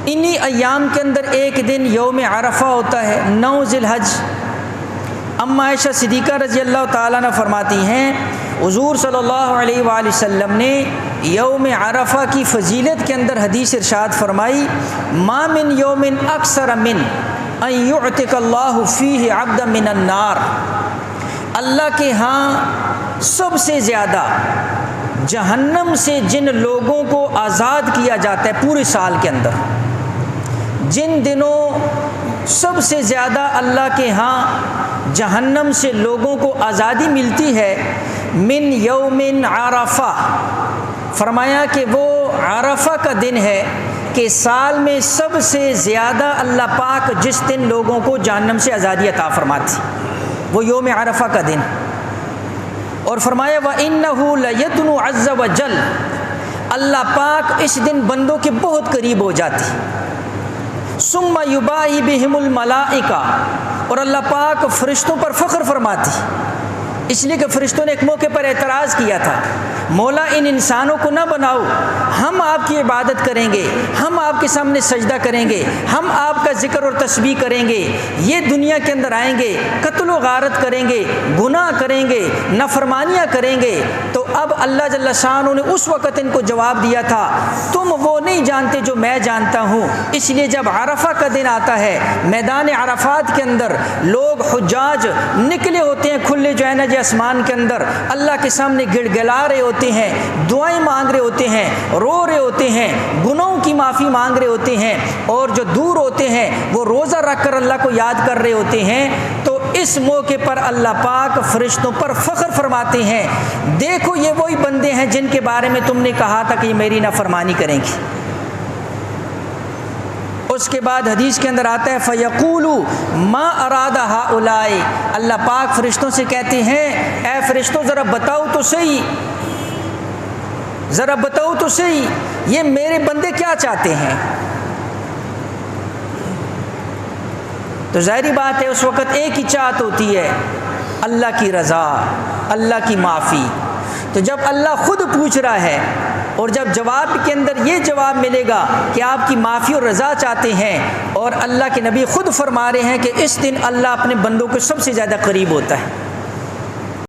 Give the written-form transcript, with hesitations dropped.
انہی ایام کے اندر ایک دن یوم عرفہ ہوتا ہے، 9 ذی الحج۔ اما عائشہ صدیقہ رضی اللہ تعالیٰ عنہ فرماتی ہیں حضور صلی اللہ علیہ وآلہ وسلم نے یوم عرفہ کی فضیلت کے اندر حدیث ارشاد فرمائی، ما من یوم اکثر من ان یعتق اللہ فیہ عبدا من النار، اللہ کے ہاں سب سے زیادہ جہنم سے جن لوگوں کو آزاد کیا جاتا ہے پورے سال کے اندر، جن دنوں سب سے زیادہ اللہ کے ہاں جہنم سے لوگوں کو آزادی ملتی ہے، من یوم عرفہ، فرمایا کہ وہ عرفہ کا دن ہے کہ سال میں سب سے زیادہ اللہ پاک جس دن لوگوں کو جہنم سے آزادی عطا فرماتی، وہ یوم عرفہ کا دن۔ اور فرمایا وَإِنَّهُ لَيَدْنُ عَزَّ وَجَلَّ، اللہ پاک اس دن بندوں کے بہت قریب ہو جاتی، ثُمَّ يُبَاهِي بِهِمُ الْمَلَائِكَةَ، اور اللہ پاک فرشتوں پر فخر فرماتی، اس لیے کہ فرشتوں نے ایک موقع پر اعتراض کیا تھا، مولا ان انسانوں کو نہ بناؤ، ہم آپ کی عبادت کریں گے، ہم آپ کے سامنے سجدہ کریں گے، ہم آپ کا ذکر اور تسبیح کریں گے، یہ دنیا کے اندر آئیں گے، قتل و غارت کریں گے، گناہ کریں گے، نافرمانیاں کریں گے۔ تو اب اللہ جل شانہ نے اس وقت ان کو جواب دیا تھا، تم وہ نہیں جانتے جو میں جانتا ہوں۔ اس لیے جب عرفہ کا دن آتا ہے، میدان عرفات کے اندر لوگ حجاج نکلے ہوتے ہیں، کھلے جو ہے نا جی آسمان کے اندر، اللہ کے سامنے گڑ گڑا رہے ہوتے ہیں، دعائیں مانگ رہے ہوتے ہیں، رو رہے ہوتے ہیں، گناہوں کی معافی مانگ رہے ہوتے ہیں، اور جو دور ہوتے ہیں وہ روزہ رکھ کر اللہ کو یاد کر رہے ہوتے ہیں۔ تو اس موقع پر اللہ پاک فرشتوں پر فخر فرماتے ہیں، دیکھو یہ وہی بندے ہیں جن کے بارے میں تم نے کہا تھا کہ یہ میری نافرمانی کریں گے۔ اس کے بعد حدیث کے اندر آتا ہے فَيَقُولُ مَا أَرَادَ هَؤُلَاءِ، اللہ پاک فرشتوں سے کہتے ہیں اے فرشتوں ذرا بتاؤ تو صحیح، ذرا بتاؤ تو صحیح یہ میرے بندے کیا چاہتے ہیں۔ تو ظاہری بات ہے اس وقت ایک ہی چاہت ہوتی ہے، اللہ کی رضا، اللہ کی معافی۔ تو جب اللہ خود پوچھ رہا ہے اور جب جواب کے اندر یہ جواب ملے گا کہ آپ کی معافی اور رضا چاہتے ہیں، اور اللہ کے نبی خود فرما رہے ہیں کہ اس دن اللہ اپنے بندوں کو سب سے زیادہ قریب ہوتا ہے،